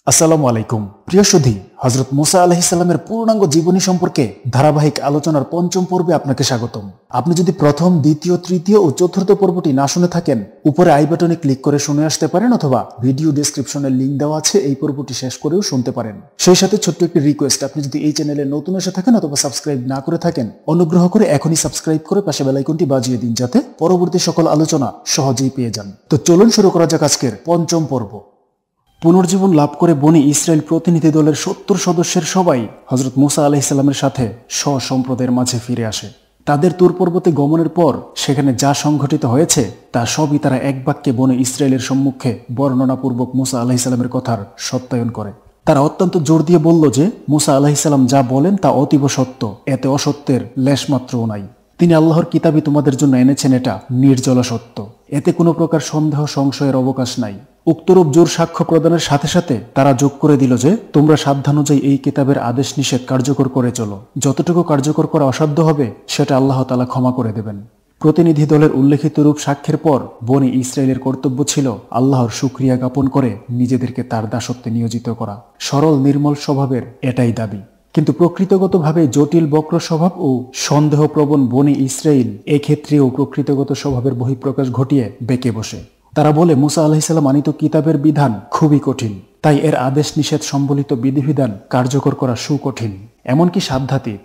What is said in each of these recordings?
আসসালামু আলাইকুম প্রিয় সুধী, হযরত মুসা আলাইহিস সালামের পূর্ণাঙ্গ জীবনী সম্পর্কে ধারাবাহিক আলোচনার পঞ্চম পর্বে আপনাকে স্বাগতম। আপনি যদি প্রথম, দ্বিতীয়, তৃতীয় ও চতুর্থ পর্বটি না শুনে থাকেন, উপরে আই বাটনে ক্লিক করে শুনে আসতে পারেন, অথবা ভিডিও ডেসক্রিপশনে লিংক দেওয়া আছে, এই পর্বটি শেষ করেও শুনতে পারেন। সেই সাথে ছোট্ট একটি রিকোয়েস্ট, আপনি যদি এই চ্যানেলে নতুন এসে থাকেন অথবা সাবস্ক্রাইব না করে থাকেন, অনুগ্রহ করে এখনই সাবস্ক্রাইব করে পাশে বেল আইকনটি বাজিয়ে দিন, যাতে পরবর্তী সকল আলোচনা সহজেই পেয়ে যান। তো চলুন শুরু করা যাক আজকের পঞ্চম পর্ব। পুনর্জীবন লাভ করে বনি ইসরায়েল প্রতিনিধি দলের 70 সদস্যের সবাই হযরত মুসা আলাইহিস সালামের সাথে স্ব-সম্প্রদায়ের মাঝে ফিরে আসে। তাদের তুর পর্বতে গমনের পর সেখানে যা সংঘটিত হয়েছে তা সবই তারা এক বাক্যে বনি ইসরায়েলের সম্মুখে বর্ণনাপূর্বক মুসা আলাইহিস সালামের কথার সত্যায়ন করে। তারা অত্যন্ত জোর দিয়ে বলল যে মুসা আলাইহিস সালাম যা বলেন তা অতীব সত্য, এতে অসত্যের লেশমাত্রও নাই। তিনি আল্লাহর কিতাবই তোমাদের জন্য এনেছেন, এটা নির্জলা সত্য, এতে কোনো প্রকার সন্দেহ সংশয়ের অবকাশ নাই। উক্তরূপ জোর সাক্ষ্য প্রদানের সাথে সাথে তারা যোগ করে দিল যে তোমরা সাধ্যানুযায়ী এই কিতাবের আদেশ নিষেধ কার্যকর করে চলো, যতটুকু কার্যকর করা অসাধ্য হবে সেটা আল্লাহ তাআলা ক্ষমা করে দেবেন। প্রতিনিধি দলের উল্লেখিত রূপ সাক্ষ্যের পর বনি ইসরায়েলের কর্তব্য ছিল আল্লাহর শুকরিয়া জ্ঞাপন করে নিজেদেরকে তার দাসত্বে নিয়োজিত করা। সরল নির্মল স্বভাবের এটাই দাবি। কিন্তু প্রকৃতগতভাবে জটিল বক্র স্বভাব ও সন্দেহপ্রবণ বনি ইসরায়েল এক্ষেত্রেও প্রকৃতগত স্বভাবের বহিঃপ্রকাশ ঘটিয়ে বেঁকে বসে। তারা বলে মুসা আলাইহিস সালাম আনিত কিতাবের বিধান খুবই কঠিন, তাই এর আদেশ নিষেধ সম্বলিত বিধিবিধান কার্যকর করা সুকঠিন, এমনকি সাধ্যাতীত।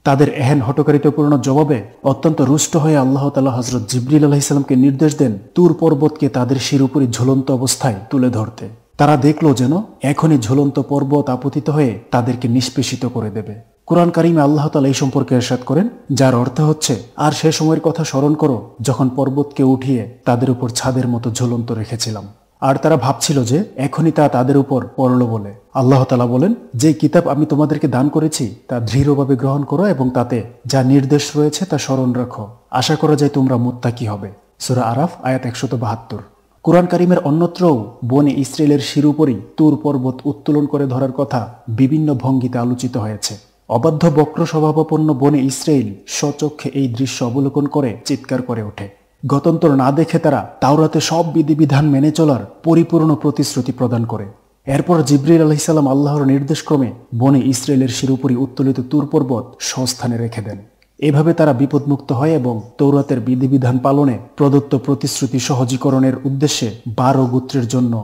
তাদের এহেন হটকারিতাপূর্ণ জবাবে অত্যন্ত রুষ্ট হয়ে আল্লাহ তাআলা হযরত জিবরিল আলাইহিস সালামকে নির্দেশ দেন তুর পর্বতকে তাদের শিরোপরি ঝুলন্ত অবস্থায় তুলে ধরতে। তারা দেখল যেন এখনই ঝুলন্ত পর্বত আপতিত হয়ে তাদেরকে নিষ্পেষিত করে দেবে। কুরআন কারিমে আল্লাহ তাআলা এই সম্পর্কে ইরশাদ করেন, যার অর্থ হচ্ছে, আর সে সময়ের কথা স্মরণ করো যখন পর্বতকে উঠিয়ে তাদের উপর ছাদের মতো ঝুলন্ত রেখেছিলাম, আর তারা ভাবছিল যে এখনই তা তাদের উপর পড়ল বলে। আল্লাহ তাআলা বলেন, যে কিতাব আমি তোমাদেরকে দান করেছি তা দৃঢ়ভাবে গ্রহণ করো এবং তাতে যা নির্দেশ রয়েছে তা স্মরণ রাখো, আশা করা যায় তোমরা মুত্তাকি হবে। সূরা আরাফ আয়াত 172। কুরআন কারিমের অন্যত্রও বনি ইসরায়েলের শিরোপরি তুর পর্বত উত্তোলন করে ধরার কথা বিভিন্ন ভঙ্গিতে আলোচিত হয়েছে। অবাধ্য বক্র স্বভাবাপন্ন বনি ইসরায়েল স্বচক্ষে এই দৃশ্য অবলোকন করে চিৎকার করে ওঠে। গত্যন্তর না দেখে তারা তাওরাতে সব বিধিবিধান মেনে চলার পরিপূর্ণ প্রতিশ্রুতি প্রদান করে। এরপর জিবরিল আলাইহিস সালাম আল্লাহর নির্দেশক্রমে বনি ইসরায়েলের শিরোপরি উত্তোলিত তুর পর্বত স্বস্থানে রেখে দেন। এভাবে তারা বিপদমুক্ত হয় এবং তৌরাতের বিধিবিধান পালনে প্রদত্ত প্রতিশ্রুতি সহজীকরণের উদ্দেশ্যে 12 গোত্রের জন্য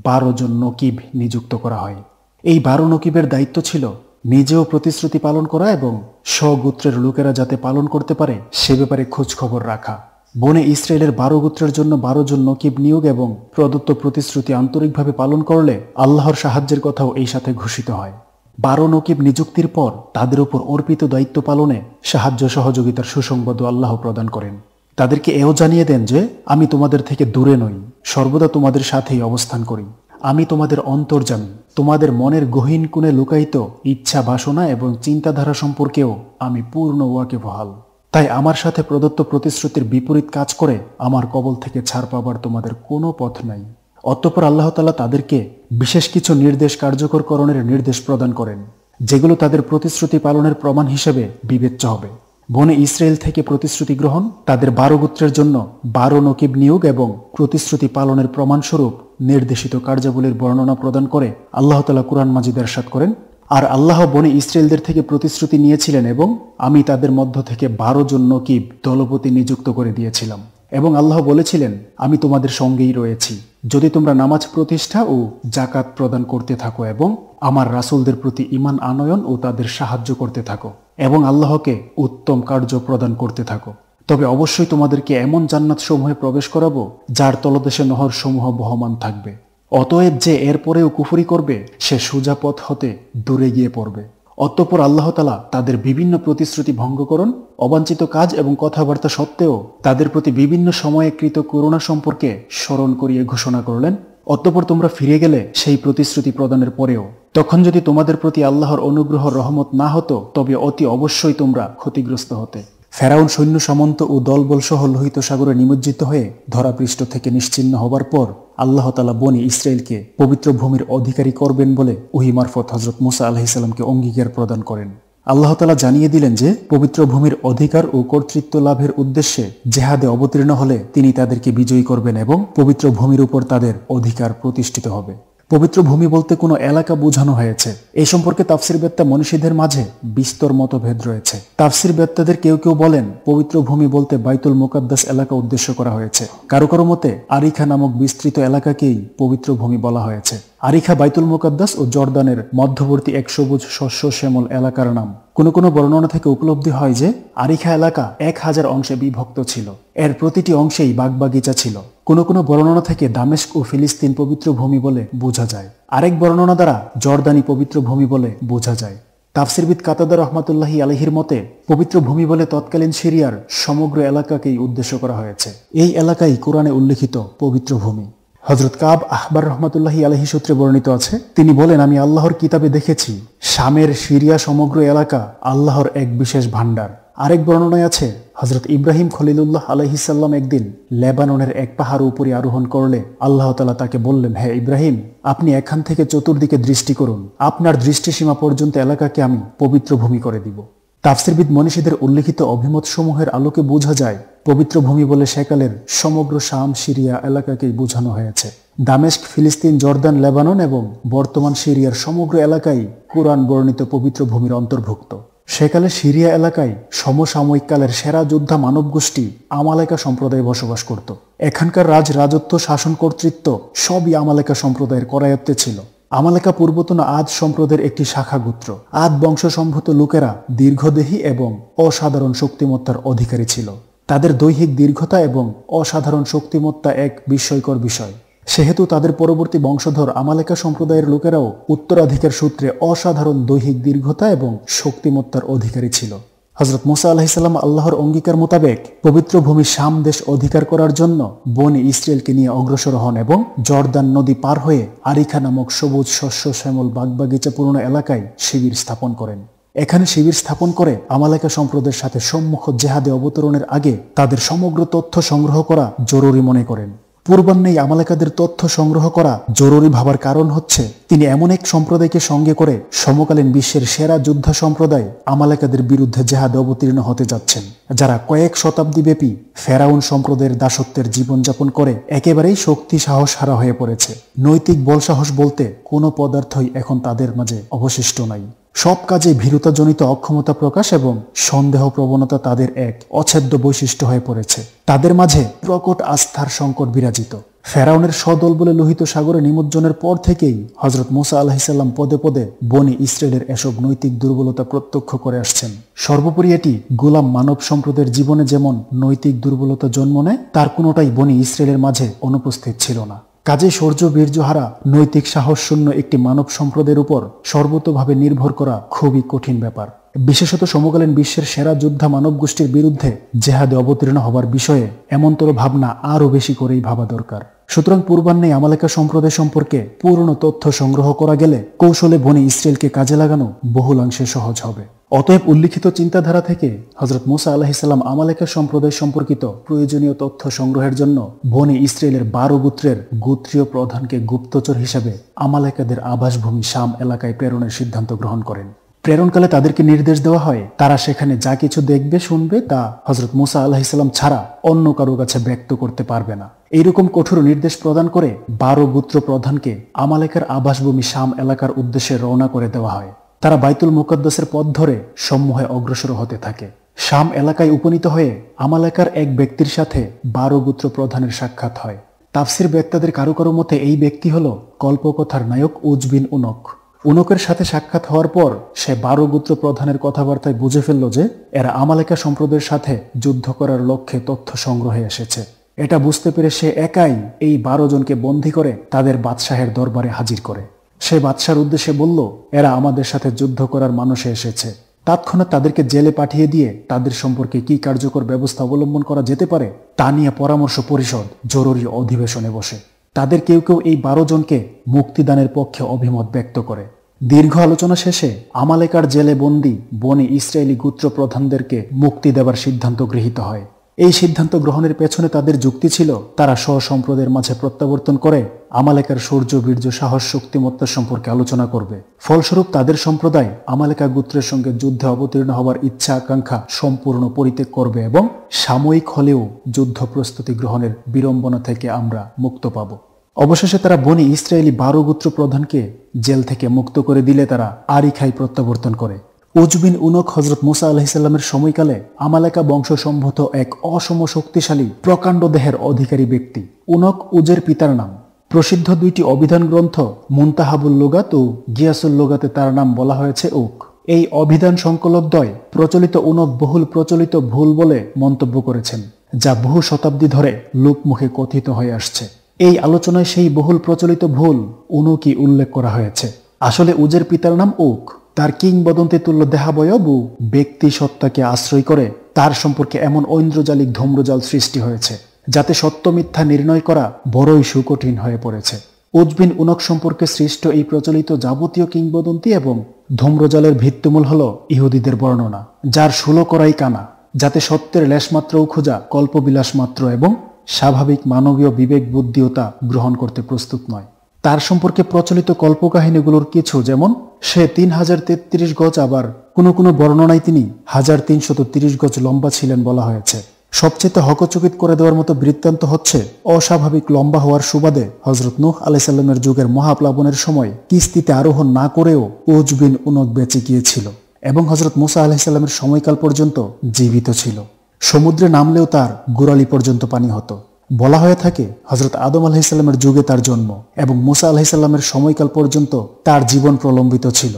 12 জন নকিব নিযুক্ত করা হয়। এই 12 নকিবের দায়িত্ব ছিল নিজেও প্রতিশ্রুতি পালন করা এবং স্বগোত্রের লোকেরা যাতে পালন করতে পারে সে ব্যাপারে খোঁজ খবর রাখা। বনে ইসরায়েলের 12 গোত্রের জন্য 12 জন নকিব নিয়োগ এবং প্রদত্ত প্রতিশ্রুতি আন্তরিকভাবে পালন করলে আল্লাহর সাহায্যের কথাও এই সাথে ঘোষিত হয়। 12 নকিব নিযুক্তির পর তাদের উপর অর্পিত দায়িত্ব পালনে সাহায্য সহযোগিতার সুসংবাদও আল্লাহ প্রদান করেন। তাদেরকে এও জানিয়ে দেন যে আমি তোমাদের থেকে দূরে নই, সর্বদা তোমাদের সাথেই অবস্থান করি। আমি তোমাদের অন্তর্যামী, তোমাদের মনের গহীন কোণে লুকায়িত ইচ্ছা, বাসনা এবং চিন্তাধারা সম্পর্কেও আমি পূর্ণ ওয়াকিবহাল। তাই আমার সাথে প্রদত্ত প্রতিশ্রুতির বিপরীত কাজ করে আমার কবল থেকে ছাড় পাবার তোমাদের কোনো পথ নাই। অতঃপর আল্লাহ তাআলা তাদেরকে বিশেষ কিছু নির্দেশ কার্যকরকরণের নির্দেশ প্রদান করেন, যেগুলো তাদের প্রতিশ্রুতি পালনের প্রমাণ হিসেবে বিবেচ্য হবে। বনে ইসরায়েল থেকে প্রতিশ্রুতি গ্রহণ, তাদের 12 গোত্রের জন্য 12 নকিব নিয়োগ এবং প্রতিশ্রুতি পালনের প্রমাণস্বরূপ নির্দেশিত কার্যাবলীর বর্ণনা প্রদান করে আল্লাহ তাআলা কুরআন মাজিদে ইরশাদ করেন, আর আল্লাহ বনে ইসরায়েলদের থেকে প্রতিশ্রুতি নিয়েছিলেন এবং আমি তাদের মধ্য থেকে 12 জন নকিব দলপতি নিযুক্ত করে দিয়েছিলাম। এবং আল্লাহ বলেছিলেন, আমি তোমাদের সঙ্গেই রয়েছি যদি তোমরা নামাজ প্রতিষ্ঠা ও জাকাত প্রদান করতে থাকো এবং আমার রাসূলদের প্রতি ঈমান আনয়ন ও তাদের সাহায্য করতে থাকো এবং আল্লাহকে উত্তম কার্য প্রদান করতে থাকো। তবে অবশ্যই তোমাদেরকে এমন জান্নাত সমূহে প্রবেশ করাবো যার তলদেশে নহর সমূহ বহমান থাকবে। অতএব যে এরপরেও কুফরি করবে সে সোজা পথ হতে দূরে গিয়ে পড়বে। অতঃপর আল্লাহ তাআলা তাদের বিভিন্ন প্রতিশ্রুতি ভঙ্গকরণ, অবাঞ্ছিত কাজ এবং কথাবার্তা সত্ত্বেও তাদের প্রতি বিভিন্ন সময়ে কৃত করুণা সম্পর্কে স্মরণ করিয়ে ঘোষণা করলেন, অতঃপর তোমরা ফিরে গেলে সেই প্রতিশ্রুতি প্রদানের পরেও তখন যদি তোমাদের প্রতি আল্লাহর অনুগ্রহ রহমত না হতো তবে অতি অবশ্যই তোমরা ক্ষতিগ্রস্ত হতে। ফেরাউন সৈন্য সামন্ত ও দলবল সহ লোহিত সাগরে নিমজ্জিত হয়ে ধরাপৃষ্ঠ থেকে নিশ্চিহ্ন হবার পর আল্লাহ তাআলা বনি ইসরায়েলকে পবিত্র ভূমির অধিকারী করবেন বলে ওহী মারফত হযরত মুসা আলাইহিস সালামকে অঙ্গীকার প্রদান করেন। আল্লাহ তাআলা জানিয়ে দিলেন যে পবিত্র ভূমির অধিকার ও কর্তৃত্ব লাভের উদ্দেশ্যে জেহাদে অবতীর্ণ হলে তিনি তাদেরকে বিজয়ী করবেন এবং পবিত্র ভূমির উপর তাদের অধিকার প্রতিষ্ঠিত হবে। পবিত্র ভূমি বলতে কোনো এলাকা বোঝানো হয়েছে। এই সম্পর্কে তাফসির বেত্তা মনীষীদের মাঝে বিস্তর মতভেদ রয়েছে। তাফসির বেত্তাদের কেউ কেউ বলেন পবিত্র ভূমি বলতে বাইতুল মুকাদ্দাস এলাকা উদ্দেশ্য করা হয়েছে। কারো কারো মতে আরিখা নামক বিস্তৃত এলাকাকেই পবিত্র ভূমি বলা হয়েছে। আরিখা বাইতুল মুকাদ্দাস ও জর্দানের মধ্যবর্তী এক সবুজ শস্য শ্যামল এলাকার নাম। কোনো কোনো বর্ণনা থেকে উপলব্ধি হয় যে আরিখা এলাকা 1000 অংশে বিভক্ত ছিল। এর প্রতিটি অংশেই বাগবাগিচা ছিল। কোনো কোনো বর্ণনা থেকে দামেস্ক ও ফিলিস্তিন পবিত্র ভূমি বলে বোঝা যায়। আরেক বর্ণনা দ্বারা জর্দানি পবিত্র ভূমি বলে বোঝা যায়। তাফসিরবিদ কাতাদা রহমাতুল্লাহি আলাইহির মতে পবিত্র ভূমি বলে তৎকালীন সিরিয়ার সমগ্র এলাকাকেই উদ্দেশ্য করা হয়েছে। এই এলাকাই কোরআনে উল্লেখিত পবিত্র ভূমি। হযরত কাব আহবার রহমাতুল্লাহি আলাইহি সূত্রে বর্ণিত আছে, তিনি বলেন, আমি আল্লাহর কিতাবে দেখেছি শামের সিরিয়া সমগ্র এলাকা আল্লাহর এক বিশেষ ভান্ডার। আরেক বর্ণনায় আছে হযরত ইব্রাহিম খলিলুল্লাহ আলাইহিস সালাম একদিন লেবাননের এক পাহাড় উপরে আরোহণ করলে আল্লাহ তাআলা তাকে বললেন, হে ইব্রাহিম, আপনি এখান থেকে চতুর্দিকে দৃষ্টি করুন, আপনার দৃষ্টিসীমা পর্যন্ত এলাকাকে আমি পবিত্র ভূমি করে দিব। তাফসিরবিদ মনীষীদের উল্লেখিত অভিমত সমূহের আলোকে বোঝা যায় পবিত্র ভূমি বলে সেকালের সমগ্র শাম সিরিয়া এলাকাকেই বোঝানো হয়েছে। দামেস্ক, ফিলিস্তিন, জর্দান, লেবানন এবং বর্তমান সিরিয়ার সমগ্র এলাকাই কুরআন বর্ণিত পবিত্র ভূমির অন্তর্ভুক্ত। সেকালে সিরিয়া এলাকায় সমসাময়িক কালের সেরা যোদ্ধা মানব গোষ্ঠী আমালেকা সম্প্রদায় বসবাস করত। এখানকার রাজত্ব, শাসন, কর্তৃত্ব সবই আমালেকা সম্প্রদায়ের করায়ত্তে ছিল। আমালেকা পূর্বতন আদ সম্প্রদায়ের একটি শাখা গোত্র। আদ বংশসম্ভূত লোকেরা দীর্ঘদেহী এবং অসাধারণ শক্তিমত্তার অধিকারী ছিল। তাদের দৈহিক দীর্ঘতা এবং অসাধারণ শক্তিমত্তা এক বিস্ময়কর বিষয়। সেহেতু তাদের পরবর্তী বংশধর আমালেকা সম্প্রদায়ের লোকেরাও উত্তরাধিকার সূত্রে অসাধারণ দৈহিক দীর্ঘতা এবং শক্তিমত্তার অধিকারী ছিল। হযরত মুসা আলাইহিস সালাম আল্লাহর অঙ্গীকার মোতাবেক পবিত্র ভূমি শাম দেশ অধিকার করার জন্য বনি ইসরায়েলকে নিয়ে অগ্রসর হন এবং জর্দান নদী পার হয়ে আরিখা নামক সবুজ শস্য শ্যামল বাগবাগিচাপূর্ণ এলাকায় শিবির স্থাপন করেন। এখানে শিবির স্থাপন করে আমালেকা সম্প্রদায়ের সাথে সম্মুখ জেহাদে অবতরণের আগে তাদের সমগ্র তথ্য সংগ্রহ করা জরুরি মনে করেন। পূর্বাহ্নেই আমালেকাদের তথ্য সংগ্রহ করা জরুরি ভাবার কারণ হচ্ছে তিনি এমন এক সম্প্রদায়কে সঙ্গে করে সমকালীন বিশ্বের সেরা যোদ্ধা সম্প্রদায় আমালেকাদের বিরুদ্ধে জেহাদে অবতীর্ণ হতে যাচ্ছেন, যারা কয়েক শতাব্দী ব্যাপী ফেরাউন সম্প্রদায়ের দাসত্বের জীবনযাপন করে একেবারেই শক্তি সাহস হারা হয়ে পড়েছে। নৈতিক বল সাহস বলতে কোনো পদার্থই এখন তাদের মাঝে অবশিষ্ট নাই। সব কাজে ভীরুতাজনিত অক্ষমতা প্রকাশ এবং সন্দেহ প্রবণতা তাদের এক অচ্ছেদ্য বৈশিষ্ট্য হয়ে পড়েছে। তাদের মাঝে প্রকট আস্থার সংকট বিরাজিত। ফেরাউনের সদল বলে লোহিত সাগরে নিমজ্জনের পর থেকেই হযরত মুসা আলাইহিস সালাম পদে পদে বনি ইসরায়েলের এসব নৈতিক দুর্বলতা প্রত্যক্ষ করে আসছেন। সর্বোপরি এটি গোলাম মানব সম্প্রদায়ের জীবনে যেমন নৈতিক দুর্বলতা জন্ম নেয়, তার কোনোটাই বনি ইসরায়েলের মাঝে অনুপস্থিত ছিল না। কাজে শৌর্য বীর্যহারা নৈতিক সাহসশূন্য একটি মানব সম্প্রদায়ের উপর সর্বতোভাবে নির্ভর করা খুবই কঠিন ব্যাপার। বিশেষত সমকালীন বিশ্বের সেরা যোদ্ধা মানব গোষ্ঠীর বিরুদ্ধে জেহাদে অবতীর্ণ হবার বিষয়ে এমনতর ভাবনা আরও বেশি করেই ভাবা দরকার। সুতরাং পূর্বাহ্নে আমালেকা সম্প্রদায় সম্পর্কে পূর্ণ তথ্য সংগ্রহ করা গেলে কৌশলে বনি ইসরায়েলকে কাজে লাগানো বহুলাংশে সহজ হবে। অতএব উল্লিখিত চিন্তাধারা থেকে হযরত মুসা আলাইহিস সালাম আমালেকা সম্প্রদায় সম্পর্কিত প্রয়োজনীয় তথ্য সংগ্রহের জন্য বনি ইসরায়েলের 12 গোত্রের গোত্রীয় প্রধানকে গুপ্তচর হিসাবে আমালেকাদের আবাসভূমি শাম এলাকায় প্রেরণের সিদ্ধান্ত গ্রহণ করেন। প্রেরণকালে তাদেরকে নির্দেশ দেওয়া হয় তারা সেখানে যা কিছু দেখবে শুনবে তা হযরত মুসা আলাইহিস সালাম ছাড়া অন্য কারো কাছে ব্যক্ত করতে পারবে না। এইরকম কঠোর নির্দেশ প্রদান করে 12 গোত্র প্রধানকে আমালেকার আবাসভূমি শাম এলাকার উদ্দেশ্যে রওনা করে দেওয়া হয়। তারা বাইতুল মুকাদ্দাসের পথ ধরে সম্মুখে অগ্রসর হতে থাকে। শাম এলাকায় উপনীত হয়ে আমালেকার এক ব্যক্তির সাথে 12 গোত্র প্রধানের সাক্ষাৎ হয়। তাফসির বেত্তাদের কারো কারো মতে এই ব্যক্তি হল কল্পকথার নায়ক উজ বিন উনক। উনকের সাথে সাক্ষাৎ হওয়ার পর সে 12 গোত্র প্রধানের কথাবার্তায় বুঝে ফেলল যে এরা আমালেকা সম্প্রদায়ের সাথে যুদ্ধ করার লক্ষ্যে তথ্য সংগ্রহে এসেছে। এটা বুঝতে পেরে সে একাই এই 12 জনকে বন্দী করে তাদের বাদশাহের দরবারে হাজির করে। সে বাদশার উদ্দেশ্যে বলল, এরা আমাদের সাথে যুদ্ধ করার মানুষে এসেছে। তৎক্ষণাৎ তাদেরকে জেলে পাঠিয়ে দিয়ে তাদের সম্পর্কে কি কার্যকর ব্যবস্থা অবলম্বন করা যেতে পারে তা নিয়ে পরামর্শ পরিষদ জরুরি অধিবেশনে বসে। তাদের কেউ কেউ এই 12 জনকে মুক্তিদানের পক্ষে অভিমত ব্যক্ত করে। দীর্ঘ আলোচনা শেষে আমালেকার জেলে বন্দী বনি ইসরায়েলি গোত্র প্রধানদেরকে মুক্তি দেবার সিদ্ধান্ত গৃহীত হয়। এই সিদ্ধান্ত গ্রহণের পেছনে তাদের যুক্তি ছিল তারা স্ব-সম্প্রদায়ের মাঝে প্রত্যাবর্তন করে আমালেকার শৌর্য বীর্য সাহস শক্তিমত্তা সম্পর্কে আলোচনা করবে। ফলস্বরূপ তাদের সম্প্রদায় আমালেকা গোত্রের সঙ্গে যুদ্ধে অবতীর্ণ হওয়ার ইচ্ছা আকাঙ্ক্ষা সম্পূর্ণ পরিত্যাগ করবে এবং সাময়িক হলেও যুদ্ধ প্রস্তুতি গ্রহণের বিড়ম্বনা থেকে আমরা মুক্ত পাব। অবশেষে তারা বনি ইসরায়েলি 12 গোত্র প্রধানকে জেল থেকে মুক্ত করে দিলে তারা আরিখাই প্রত্যাবর্তন করে। উজ বিন উনক হযরত মুসা আলাইহিসসালামের সময়কালে আমালেকা বংশসম্ভূত এক অসম শক্তিশালী প্রকাণ্ড দেহের অধিকারী ব্যক্তি। উনক উজের পিতার নাম। প্রসিদ্ধ 2টি অভিধান গ্রন্থ মুনতাহাবুল লুগাত ও গিয়াসুল লুগাতে তার নাম বলা হয়েছে উক। এই অভিধান সংকলকদ্বয় প্রচলিত উনক বহুল প্রচলিত ভুল বলে মন্তব্য করেছেন, যা বহু শতাব্দী ধরে লোকমুখে কথিত হয়ে আসছে। এই আলোচনায় সেই বহুল প্রচলিত ভুল উনকই উল্লেখ করা হয়েছে। আসলে উজের পিতার নাম উক। তার কিংবদন্তি তুল্য দেহাবয়ব ও ব্যক্তি সত্তাকে আশ্রয় করে তার সম্পর্কে এমন ঐন্দ্রজালিক ধূম্রজাল সৃষ্টি হয়েছে, যাতে সত্য মিথ্যা নির্ণয় করা বড়ই সুকঠিন হয়ে পড়েছে। উজ বিন উনক সম্পর্কে সৃষ্ট এই প্রচলিত যাবতীয় কিংবদন্তি এবং ধূম্রজালের ভিত্তিমূল হল ইহুদিদের বর্ণনা, যার 16 করাই কানা, যাতে সত্যের লেশমাত্রও খোঁজা কল্পবিলাস মাত্র এবং স্বাভাবিক মানবীয় বিবেক বুদ্ধিও তা গ্রহণ করতে প্রস্তুত নয়। তার সম্পর্কে প্রচলিত কল্পকাহিনীগুলোর কিছু, যেমন সে 3033 গজ, আবার কোনো কোনো বর্ণনায় তিনি 1330 গজ লম্বা ছিলেন বলা হয়েছে। সবচেয়ে হকচকিত করে দেওয়ার মতো বৃত্তান্ত হচ্ছে অস্বাভাবিক লম্বা হওয়ার সুবাদে হযরত নূহ আলাইহিস সালামের যুগের মহাপ্লাবনের সময় কিস্তিতে আরোহণ না করেও উজ বিন উনক বেঁচে গিয়েছিল এবং হযরত মুসা আলাইহিস সালামের সময়কাল পর্যন্ত জীবিত ছিল। সমুদ্রে নামলেও তার গোড়ালি পর্যন্ত পানি হতো। বলা হয়ে থাকে হযরত আদম আলাইহিস সালামের যুগে তার জন্ম এবং মুসা আলাইহিস সালামের সময়কাল পর্যন্ত তার জীবন প্রলম্বিত ছিল।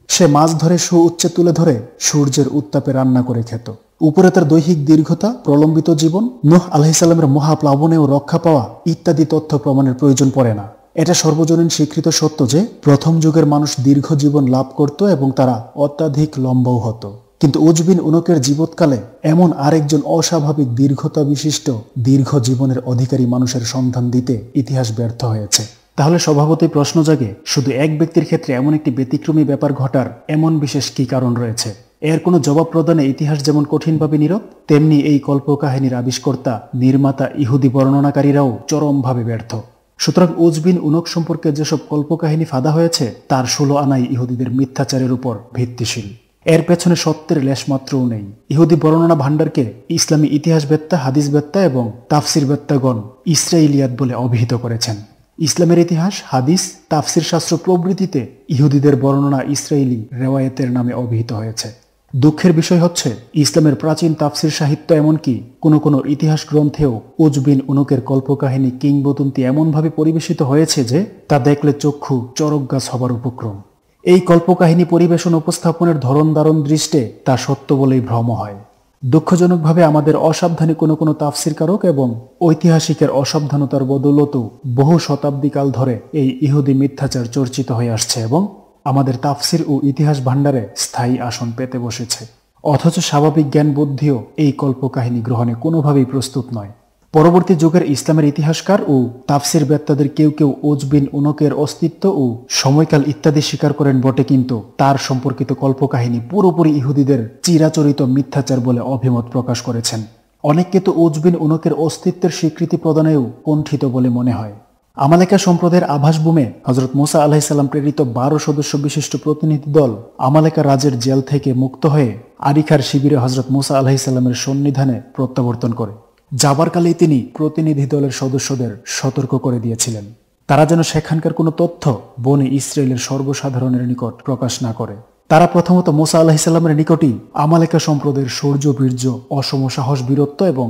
সে মাছ ধরে সুউচ্চে তুলে ধরে সূর্যের উত্তাপে রান্না করে খেত। উপরে তার দৈহিক দীর্ঘতা, প্রলম্বিত জীবন, নূহ আলাইহিস সালামের মহাপ্লাবনেও রক্ষা পাওয়া ইত্যাদি তথ্য প্রমাণের প্রয়োজন পড়ে না। এটা সর্বজনীন স্বীকৃত সত্য যে প্রথম যুগের মানুষ দীর্ঘ জীবন লাভ করত এবং তারা অত্যাধিক লম্বাও হতো। কিন্তু উজ বিন উনকের জীবৎকালে এমন আরেকজন অস্বাভাবিক দীর্ঘতা বিশিষ্ট দীর্ঘ জীবনের অধিকারী মানুষের সন্ধান দিতে ইতিহাস ব্যর্থ হয়েছে। তাহলে স্বভাবতই প্রশ্ন জাগে, শুধু এক ব্যক্তির ক্ষেত্রে এমন একটি ব্যতিক্রমী ব্যাপার ঘটার এমন বিশেষ কি কারণ রয়েছে? এর কোনো জবাব প্রদানে ইতিহাস যেমন কঠিনভাবে নীরব, তেমনি এই কল্পকাহিনীর আবিষ্কর্তা, নির্মাতা, ইহুদি বর্ণনাকারীরাও চরমভাবে ব্যর্থ। সুতরাং উজ বিন উনক সম্পর্কে যেসব কল্পকাহিনী ফাঁদা হয়েছে তার 16 আনাই ইহুদিদের মিথ্যাচারের উপর ভিত্তিশীল। এর পেছনে সত্যের লেশমাত্রও নেই। ইহুদি বর্ণনা ভাণ্ডারকে ইসলামী ইতিহাসবেত্তা, হাদিসবেত্তা এবং তাফসিরবেত্তাগণ ইসরাইলিয়াত বলে অভিহিত করেছেন। ইসলামের ইতিহাস, হাদিস, তাফসির শাস্ত্র প্রভৃতিতে ইহুদিদের বর্ণনা ইসরায়েলি রেওয়ায়েতের নামে অভিহিত হয়েছে। দুঃখের বিষয় হচ্ছে ইসলামের প্রাচীন তাফসির সাহিত্য, এমনকি কোনো ইতিহাস গ্রন্থেও উজ বিন উনকের কল্পকাহিনী, কিংবদন্তি এমনভাবে পরিবেশিত হয়েছে যে তা দেখলে চক্ষু চরকগাছ হবার উপক্রম। এই কল্পকাহিনী পরিবেশন উপস্থাপনের ধরন ধারণ দৃষ্টে তা সত্য বলেই ভ্রম হয়। দুঃখজনকভাবে আমাদের অসাবধানী কোনো তাফসিরকারক এবং ঐতিহাসিকের অসাবধানতার বদৌলতেও বহু শতাব্দীকাল ধরে এই ইহুদি মিথ্যাচার চর্চিত হয়ে আসছে এবং আমাদের তাফসির ও ইতিহাস ভাণ্ডারে স্থায়ী আসন পেতে বসেছে। অথচ স্বাভাবিক জ্ঞান বুদ্ধিও এই কল্পকাহিনী গ্রহণে কোনোভাবেই প্রস্তুত নয়। পরবর্তী যুগের ইসলামের ইতিহাসকার ও তাফসির বেত্তাদের কেউ কেউ উজ বিন উনকের অস্তিত্ব ও সময়কাল ইত্যাদি স্বীকার করেন বটে, কিন্তু তার সম্পর্কিত কল্পকাহিনী পুরোপুরি ইহুদিদের চিরাচরিত মিথ্যাচার বলে অভিমত প্রকাশ করেছেন। অনেককে তো উজ বিন উনকের অস্তিত্বের স্বীকৃতি প্রদানেও কুণ্ঠিত বলে মনে হয়। আমালেকা সম্প্রদায়ের আভাসভূমে হযরত মুসা আলাইহিস সালাম প্রেরিত 12 সদস্য বিশিষ্ট প্রতিনিধি দল আমালেকা রাজের জেল থেকে মুক্ত হয়ে আরিখার শিবিরে হযরত মুসা আলাইহিস সালামের সন্নিধানে প্রত্যাবর্তন করে। যাবার কালেই তিনি প্রতিনিধি দলের সদস্যদের সতর্ক করে দিয়েছিলেন তারা যেন সেখানকার কোনো তথ্য বনি ইসরায়েলের সর্বসাধারণের নিকট প্রকাশ না করে। তারা প্রথমত মুসা আলাইহিস সালামের নিকটই আমালেকা সম্প্রদায়ের শৌর্য, বীর্য, অসম সাহস, বীরত্ব এবং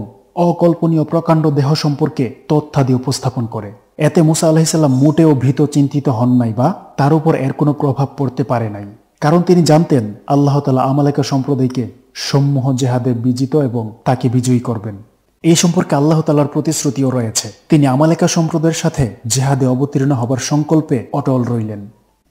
অকল্পনীয় প্রকাণ্ড দেহ সম্পর্কে তথ্যাদি উপস্থাপন করে। এতে মুসা আলাইহিস সালাম মোটেও ভীত চিন্তিত হন নাই বা তার উপর এর কোনো প্রভাব পড়তে পারে নাই, কারণ তিনি জানতেন আল্লাহ তাআলা আমালেকা সম্প্রদায়কে সমূহ জেহাদে বিজিত এবং তাকে বিজয়ী করবেন। এই সম্পর্কে আল্লাহ তাআলার প্রতিশ্রুতিও রয়েছে। তিনি আমালেকা সম্প্রদায়ের সাথে জেহাদে অবতীর্ণ হবার সংকল্পে অটল রইলেন।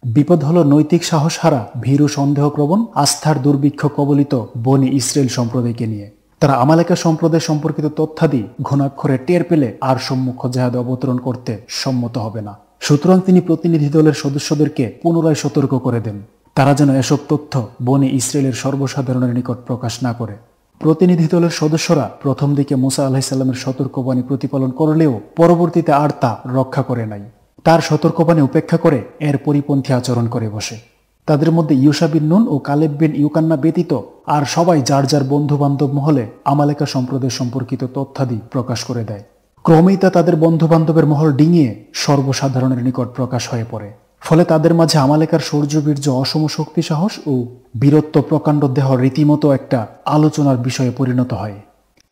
বিপদ হলো নৈতিক সাহস হারা, ভীরু, সন্দেহপ্রবণ, আস্থার দুর্ভিক্ষ কবলিত বনি ইসরায়েল সম্প্রদায়কে নিয়ে। তারা আমালেকা সম্প্রদায় সম্পর্কিত তথ্যাদি ঘুণাক্ষরে টের পেলে আর সম্মুখ জেহাদে অবতরণ করতে সম্মত হবে না। সুতরাং তিনি প্রতিনিধি দলের সদস্যদেরকে পুনরায় সতর্ক করে দেন তারা যেন এসব তথ্য বনি ইসরায়েলের সর্বসাধারণের নিকট প্রকাশ না করে। প্রতিনিধি দলের সদস্যরা প্রথম দিকে মুসা আলাইহিস সালামের সতর্কবাণী প্রতিপালন করলেও পরবর্তীতে আর তা রক্ষা করে নাই। তার সতর্কবাণী উপেক্ষা করে এর পরিপন্থী আচরণ করে বসে। তাদের মধ্যে ইউশা বিন নুন ও কালেব বিন ইউকান্না ব্যতীত আর সবাই যার যার বন্ধু বান্ধব মহলে আমালেকা সম্প্রদায় সম্পর্কিত তথ্যাদি প্রকাশ করে দেয়। ক্রমেই তা তাদের বন্ধুবান্ধবের মহল ডিঙিয়ে সর্বসাধারণের নিকট প্রকাশ হয়ে পড়ে। ফলে তাদের মাঝে আমালেকার শৌর্যবীর্য, অসম শক্তি, সাহস ও বীরত্ব প্রকাণ্ড দেহ রীতিমতো একটা আলোচনার বিষয়ে পরিণত হয়।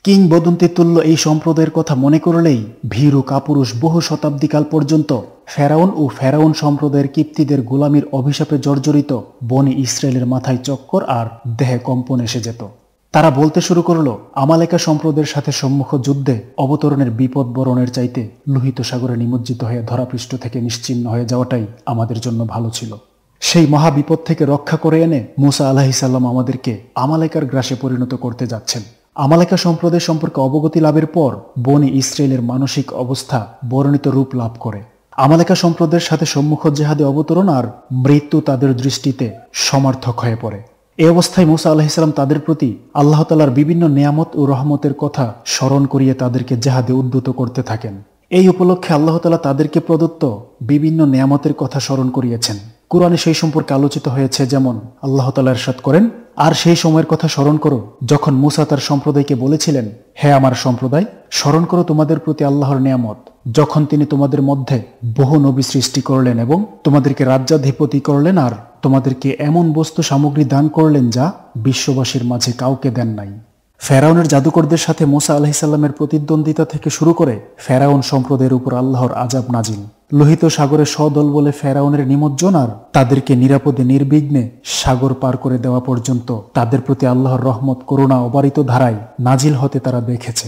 কিংবদন্তি তুল্য এই সম্প্রদায়ের কথা মনে করলেই ভীরু কাপুরুষ বহু শতাব্দীকাল পর্যন্ত ফেরাউন ও ফেরাউন সম্প্রদায়ের কিপ্তিদের গোলামির অভিশাপে জর্জরিত বনি ইসরায়েলের মাথায় চক্কর আর দেহে কম্পন এসে যেত। তারা বলতে শুরু করলো, আমালেকা সম্প্রদায়ের সাথে সম্মুখ যুদ্ধে অবতরণের বিপদ বরণের চাইতে লোহিত সাগরে নিমজ্জিত হয়ে ধরাপৃষ্ঠ থেকে নিশ্চিহ্ন হয়ে যাওয়াটাই আমাদের জন্য ভালো ছিল। সেই মহাবিপদ থেকে রক্ষা করে এনে মুসা আলাইহিসসালাম আমাদেরকে আমালেকার গ্রাসে পরিণত করতে যাচ্ছেন। আমালেকা সম্প্রদায় সম্পর্কে অবগতি লাভের পর বনি ইসরায়েলের মানসিক অবস্থা বর্ণিত রূপ লাভ করে। আমালেকা সম্প্রদায়ের সাথে সম্মুখ জেহাদে অবতরণ আর মৃত্যু তাদের দৃষ্টিতে সমার্থক হয়ে পড়ে। এই অবস্থায় মুসা আলাইহিসসালাম তাদের প্রতি আল্লাহ তাআলার বিভিন্ন নেয়ামত ও রহমতের কথা স্মরণ করিয়ে তাদেরকে জেহাদে উদ্যত করতে থাকেন। এই উপলক্ষে আল্লাহ তাআলা তাদেরকে প্রদত্ত বিভিন্ন নেয়ামতের কথা স্মরণ করিয়েছেন। কুরআনে সেই সম্পর্কে আলোচিত হয়েছে, যেমন আল্লাহ তাআলা ইরশাদ করেন, আর সেই সময়ের কথা স্মরণ করো যখন মুসা তার সম্প্রদায়কে বলেছিলেন, হে আমার সম্প্রদায়, স্মরণ করো তোমাদের প্রতি আল্লাহর নেয়ামত, যখন তিনি তোমাদের মধ্যে বহু নবী সৃষ্টি করলেন এবং তোমাদেরকে রাজ্যাধিপতি করলেন আর তোমাদেরকে এমন বস্তু সামগ্রী দান করলেন যা বিশ্ববাসীর মাঝে কাউকে দেন নাই। ফেরাউনের জাদুকরদের সাথে মুসা আলাইহিসসালামের প্রতিদ্বন্দ্বিতা থেকে শুরু করে ফেরাউন সম্প্রদায়ের উপর আল্লাহর আযাব নাজিল, লোহিত সাগরে সদল বলে ফেরাউনের নিমজ্জন আর তাদেরকে নিরাপদে নির্বিঘ্নে সাগর পার করে দেওয়া পর্যন্ত তাদের প্রতি আল্লাহর রহমত করুণা অবারিত ধারায় নাজিল হতে তারা দেখেছে।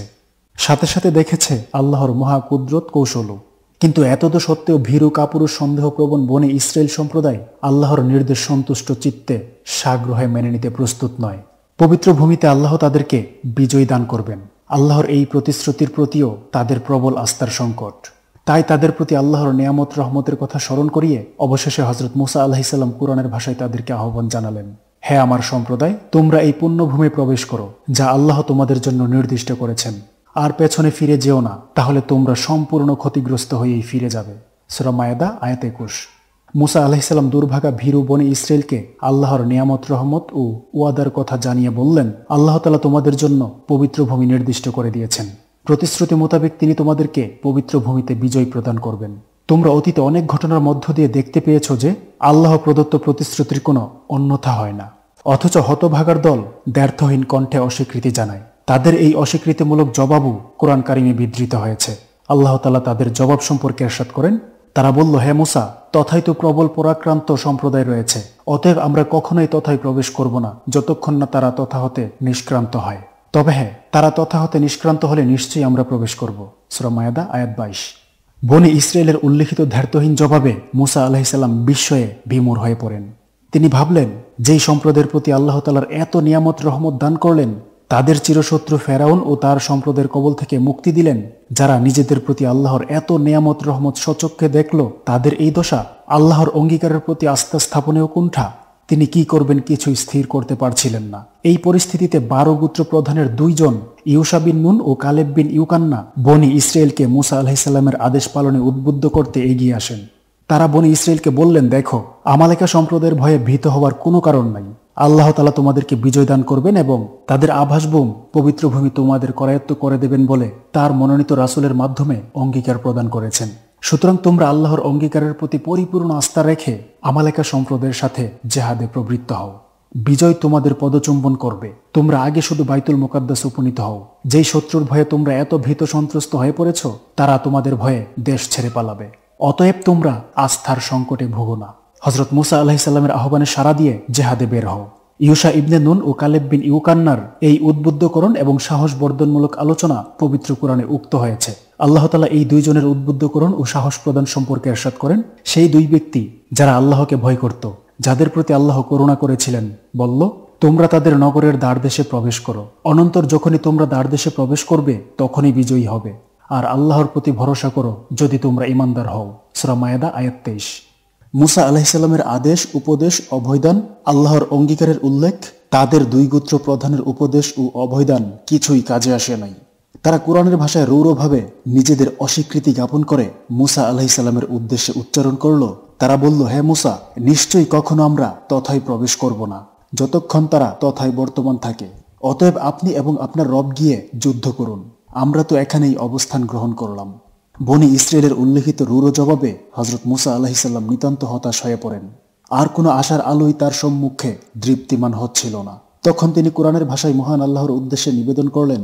সাথে সাথে দেখেছে আল্লাহর মহা কুদরত কৌশলও। কিন্তু এতদ সত্ত্বেও ভীরু কাপুরুষ সন্দেহপ্রবণ বনে ইসরায়েল সম্প্রদায় আল্লাহর নির্দেশ সন্তুষ্ট চিত্তে সাগ্রহে মেনে নিতে প্রস্তুত নয়। পবিত্র ভূমিতে আল্লাহ তাদেরকে বিজয় দান করবেন। আল্লাহর এই প্রতিশ্রুতির প্রতিও তাদের প্রবল আস্থার সংকট। তাই তাদের প্রতি আল্লাহর নেয়ামত রহমতের কথা স্মরণ করিয়ে অবশেষে হযরত মুসা আলাইহিসসালাম কুরআনের ভাষায় তাদেরকে আহ্বান জানালেন, হে আমার সম্প্রদায়, তোমরা এই পুণ্যভূমি প্রবেশ করো যা আল্লাহ তোমাদের জন্য নির্দিষ্ট করেছেন, আর পেছনে ফিরে যেও না, তাহলে তোমরা সম্পূর্ণ ক্ষতিগ্রস্ত হয়েই ফিরে যাবে। সূরা মায়েদা আয়াত 21। মুসা আলাইহিসসালাম দুর্ভাগা ভীরু বনি ইসরায়েলকে আল্লাহর নিয়ামত রহমত ও ওয়াদার কথা জানিয়ে বললেন, আল্লাহ তাআলা তোমাদের জন্য পবিত্র ভূমি নির্দিষ্ট করে দিয়েছেন। প্রতিশ্রুতি মোতাবেক তিনি তোমাদেরকে পবিত্র ভূমিতে বিজয় প্রদান করবেন। তোমরা অতীতে অনেক ঘটনার মধ্য দিয়ে দেখতে পেয়েছ যে আল্লাহ প্রদত্ত প্রতিশ্রুতির কোনো অন্যথা হয় না, অথচ হতভাগার দল দ্ব্যর্থহীন কণ্ঠে অস্বীকৃতি জানায়। তাদের এই অস্বীকৃতিমূলক জবাবও কোরআন কারিমে বিধৃত হয়েছে। আল্লাহ তাআলা তাদের জবাব সম্পর্কে ইরশাদ করেন, তারা বলল, হে মুসা, তথায় তো প্রবল পরাক্রান্ত সম্প্রদায় রয়েছে, অতএব আমরা কখনোই তথায় প্রবেশ করব না যতক্ষণ না তারা তথা হতে নিষ্ক্রান্ত হয়। তবে হ্যাঁ, তারা তথা হতে নিষ্ক্রান্ত হলে নিশ্চয়ই আমরা প্রবেশ করব। সূরা মায়েদা আয়াত 22। বনি ইসরায়েলের উল্লেখিত দ্ব্যর্থহীন জবাবে মুসা আলাইহিসসালাম বিস্ময়ে বিমূঢ় হয়ে পড়েন। তিনি ভাবলেন, যেই সম্প্রদায়ের প্রতি আল্লাহ তাআলার এত নিয়ামত রহমত দান করলেন, তাদের চিরশত্রু ফেরাউন ও তার সম্প্রদায়ের কবল থেকে মুক্তি দিলেন, যারা নিজেদের প্রতি আল্লাহর এত নিয়ামত রহমত স্বচক্ষে দেখল, তাদের এই দশা আল্লাহর অঙ্গীকারের প্রতি আস্থা স্থাপনেও কুণ্ঠা। তিনি কি করবেন কিছুই স্থির করতে পারছিলেন না। এই পরিস্থিতিতে 12 গোত্র প্রধানের 2 জন, ইউশা বিন নুন ও কালেব বিন ইউকান্না, বনি ইসরায়েলকে মুসা আলাইহিসসালামের আদেশ পালনে উদ্বুদ্ধ করতে এগিয়ে আসেন। তারা বনি ইসরায়েলকে বললেন, দেখো, আমালেকা সম্প্রদায়ের ভয়ে ভীত হওয়ার কোনো কারণ নাই। আল্লাহ তাআলা তোমাদেরকে বিজয় দান করবেন এবং তাদের আভাসবোম পবিত্র ভূমি তোমাদের করায়ত্ত করে দেবেন বলে তার মনোনীত রাসূলের মাধ্যমে অঙ্গীকার প্রদান করেছেন। সুতরাং তোমরা আল্লাহর অঙ্গীকারের প্রতি পরিপূর্ণ আস্থা রেখে আমালেকা সম্প্রদায়ের সাথে জেহাদে প্রবৃত্ত হও। বিজয় তোমাদের পদচুম্বন করবে। তোমরা আগে শুধু বাইতুল মুকাদ্দাস উপনীত হও। যেই শত্রুর ভয়ে তোমরা এত ভীত সন্ত্রস্ত হয়ে পড়েছ, তারা তোমাদের ভয়ে দেশ ছেড়ে পালাবে। অতএব তোমরা আস্থার সংকটে ভোগো না। হযরত মুসা আলাইহিসসালামের আহ্বানে সাড়া দিয়ে জেহাদে বের হও। ইউশা ইবনে নুন ও কালেব বিন ইউকান্নার এই উদ্বুদ্ধকরণ এবং সাহস বর্ধনমূলক আলোচনা পবিত্র কোরআনে উক্ত হয়েছে। আল্লাহ তাআলা এই 2 জনের উদ্বুদ্ধকরণ ও সাহস প্রদান সম্পর্কে ইরশাদ করেন, সেই 2 ব্যক্তি যারা আল্লাহকে ভয় করত, যাদের প্রতি আল্লাহ করুণা করেছিলেন, বলল, তোমরা তাদের নগরের দ্বারদেশে প্রবেশ করো। অনন্তর যখনই তোমরা দ্বারদেশে প্রবেশ করবে, তখনই বিজয়ী হবে। আর আল্লাহর প্রতি ভরসা করো যদি তোমরা ঈমানদার হও। সূরা মায়েদা আয়াত 23। মুসা আলাইহিসসালামের আদেশ, উপদেশ, অভয়দান, আল্লাহর অঙ্গীকারের উল্লেখ, তাদের 2 গোত্র প্রধানের উপদেশ ও অভয়দান কিছুই কাজে আসে নাই। তারা কোরআনের ভাষায় রৌরভাবে নিজেদের অস্বীকৃতি জ্ঞাপন করে মুসা আলাইহিসসালামের উদ্দেশ্যে উচ্চারণ করল। তারা বলল, হে মুসা, নিশ্চয়ই কখনো আমরা তথায় প্রবেশ করব না যতক্ষণ তারা তথায় বর্তমান থাকে। অতএব আপনি এবং আপনার রব গিয়ে যুদ্ধ করুন। আমরা তো এখানেই অবস্থান গ্রহণ করলাম। বনি ইসরায়েলের উল্লেখিত রূঢ় জবাবে হজরত মুসা আলাইহিসসালাম নিতান্ত হতাশ হয়ে পড়েন। আর কোনো আশার আলোই তার সম্মুখে দৃপ্তিমান হচ্ছিল না। তখন তিনি কোরআনের ভাষায় মহান আল্লাহর উদ্দেশ্যে নিবেদন করলেন,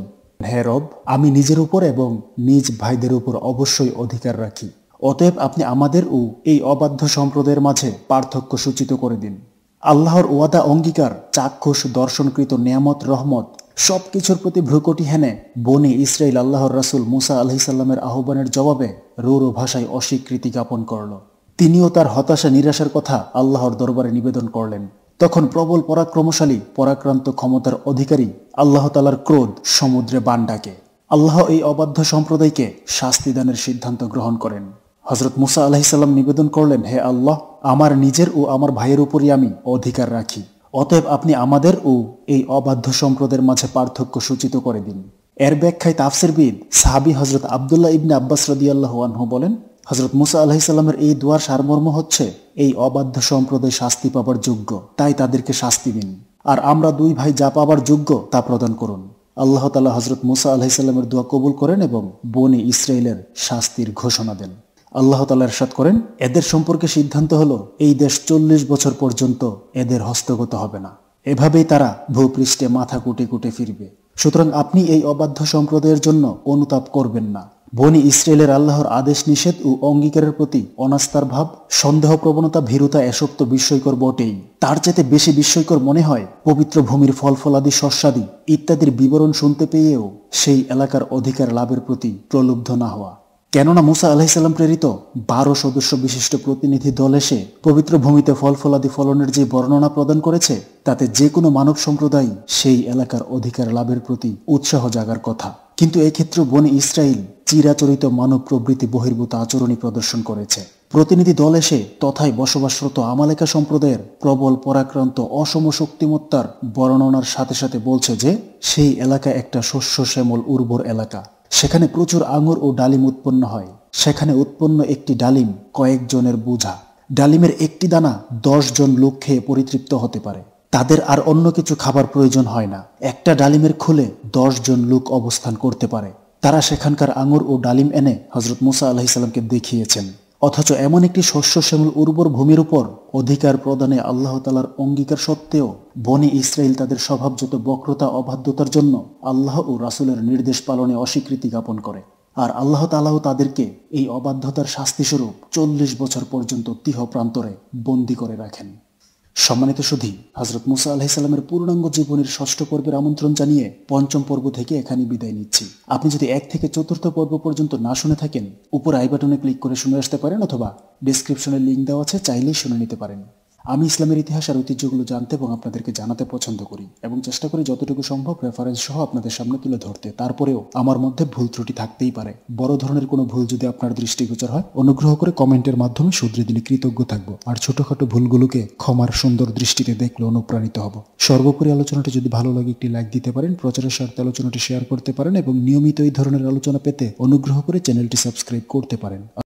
হে রব, আমি নিজের উপর এবং নিজ ভাইদের উপর অবশ্যই অধিকার রাখি। অতএব আপনি আমাদের ও এই অবাধ্য সম্প্রদায়ের মাঝে পার্থক্য সূচিত করে দিন। আল্লাহর ওয়াদা অঙ্গীকার, চাক্ষুষ দর্শনকৃত নিয়ামত, রহমত সবকিছুর প্রতি ভ্রুকটি হেনে বনি ইসরাইল আল্লাহর রাসূল মুসা আলাইহিসসালামের আহ্বানের জবাবে রূঢ় ভাষায় অস্বীকৃতি জ্ঞাপন করল। তিনিও তার হতাশা নিরাশার কথা আল্লাহর দরবারে নিবেদন করলেন। তখন প্রবল পরাক্রমশালী, পরাক্রান্ত ক্ষমতার অধিকারী আল্লাহ তাআলার ক্রোধ সমুদ্রে বান ডাকে। আল্লাহ এই অবাধ্য সম্প্রদায়কে শাস্তিদানের সিদ্ধান্ত গ্রহণ করেন। হজরত মুসা আলাইহিসসালাম নিবেদন করলেন, হে আল্লাহ, আমার নিজের ও আমার ভাইয়ের উপরই আমি অধিকার রাখি। অতএব আপনি আমাদের ও এই অবাধ্য সম্প্রদায়ের মাঝে পার্থক্য সূচিত করে দিন। এর ব্যাখ্যায় তাফসিরবিদ সাহাবী হজরত আব্দুল্লাহ ইবনে আব্বাস রাদিয়াল্লাহু আনহু বলেন, হজরত মুসা আলাইহিসসালামের এই দুয়ার সারমর্ম হচ্ছে, এই অবাধ্য সম্প্রদায় শাস্তি পাবার যোগ্য, তাই তাদেরকে শাস্তি দিন। আর আমরা দুই ভাই যা পাবার যোগ্য তা প্রদান করুন। আল্লাহ তাআলা হজরত মুসা আলাইহিসসালামের দোয়া কবুল করেন এবং বনি ইসরাইলের শাস্তির ঘোষণা দেন। আল্লাহ তাআলা ইরশাদ করেন, এদের সম্পর্কে সিদ্ধান্ত হলো এই দেশ 40 বছর পর্যন্ত এদের হস্তগত হবে না। এভাবেই তারা ভূপৃষ্ঠে মাথা কুটে কুটে ফিরবে। সুতরাং আপনি এই অবাধ্য সম্প্রদায়ের জন্য অনুতাপ করবেন না। বনি ইসরায়েলের আল্লাহর আদেশ নিষেধ ও অঙ্গীকারের প্রতি অনাস্থার ভাব, সন্দেহ প্রবণতা, ভীরুতা এসব তো বিস্ময়কর বটেই। তার চেয়ে বেশি বিস্ময়কর মনে হয় পবিত্র ভূমির ফলফলাদি, শস্যাদি ইত্যাদির বিবরণ শুনতে পেয়েও সেই এলাকার অধিকার লাভের প্রতি প্রলুব্ধ না হওয়া। কেননা মুসা আলাইহিসসালাম প্রেরিত 12 সদস্য বিশিষ্ট প্রতিনিধি দল এসে পবিত্র ভূমিতে ফলফলাদি ফলনের যে বর্ণনা প্রদান করেছে, তাতে যে কোনো মানব সম্প্রদায় সেই এলাকার অধিকার লাভের প্রতি উৎসাহ জাগার কথা। কিন্তু এক্ষেত্রে বনি ইসরাইল চিরাচরিত মানব প্রবৃত্তি বহির্ভূত আচরণই প্রদর্শন করেছে। প্রতিনিধি দল এসে তথায় বসবাসরত আমালেকা সম্প্রদায়ের প্রবল পরাক্রান্ত অসম শক্তিমত্তার বর্ণনার সাথে সাথে বলছে যে সেই এলাকা একটা শস্য শ্যামল উর্বর এলাকা। সেখানে প্রচুর আঙুর ও ডালিম উৎপন্ন হয়। সেখানে উৎপন্ন একটি ডালিম কয়েকজনের বোঝা। ডালিমের একটি দানা 10 জন লোক খেয়ে পরিতৃপ্ত হতে পারে। তাদের আর অন্য কিছু খাবার প্রয়োজন হয় না। একটা ডালিমের খোলে 10 জন লোক অবস্থান করতে পারে। তারা সেখানকার আঙুর ও ডালিম এনে হজরত মুসা আলাইহিসসালামকে দেখিয়েছেন। অথচ এমন একটি শস্য শ্যামল উর্বর ভূমির উপর অধিকার প্রদানে আল্লাহ তাআলার অঙ্গীকার সত্ত্বেও বনি ইসরাইল তাদের স্বভাবজাত বক্রতা, অবাধ্যতার জন্য আল্লাহ ও রাসূলের নির্দেশ পালনে অস্বীকৃতি জ্ঞাপন করে। আর আল্লাহ তাআলাও তাদেরকে এই অবাধ্যতার শাস্তিস্বরূপ 40 বছর পর্যন্ত তিহ প্রান্তরে বন্দী করে রাখেন। সম্মানিত সুধী, হযরত মুসা আলাইহিসসালামের পূর্ণাঙ্গ জীবনের 6ষ্ঠ পর্বের আমন্ত্রণ জানিয়ে 5ম পর্ব থেকে এখানে বিদায় নিচ্ছি। আপনি যদি 1 থেকে 4র্থ পর্ব পর্যন্ত না শুনে থাকেন, উপর আই বাটনে ক্লিক করে শুনে আসতে পারেন, অথবা ডেসক্রিপশনে লিংক দেওয়া আছে, চাইলেই শুনে নিতে পারেন। আমি ইসলামের ইতিহাস আর ঐতিহ্যগুলো জানতে এবং আপনাদেরকে জানাতে পছন্দ করি এবং চেষ্টা করি যতটুকু সম্ভব রেফারেন্স সহ আপনাদের সামনে তুলে ধরতে। তারপরেও আমার মধ্যে ভুল ত্রুটি থাকতেই পারে। বড় ধরনের কোনো ভুল যদি আপনার দৃষ্টিগোচর হয়, অনুগ্রহ করে কমেন্টের মাধ্যমে শুধরে দিলে কৃতজ্ঞ থাকব। আর ছোটখাটো ভুলগুলোকে ক্ষমার সুন্দর দৃষ্টিতে দেখলে অনুপ্রাণিত হব। সর্বোপরি আলোচনাটি যদি ভালো লাগে একটি লাইক দিতে পারেন, প্রচারের স্বার্থে আলোচনাটি শেয়ার করতে পারেন এবং নিয়মিত এই ধরনের আলোচনা পেতে অনুগ্রহ করে চ্যানেলটি সাবস্ক্রাইব করতে পারেন।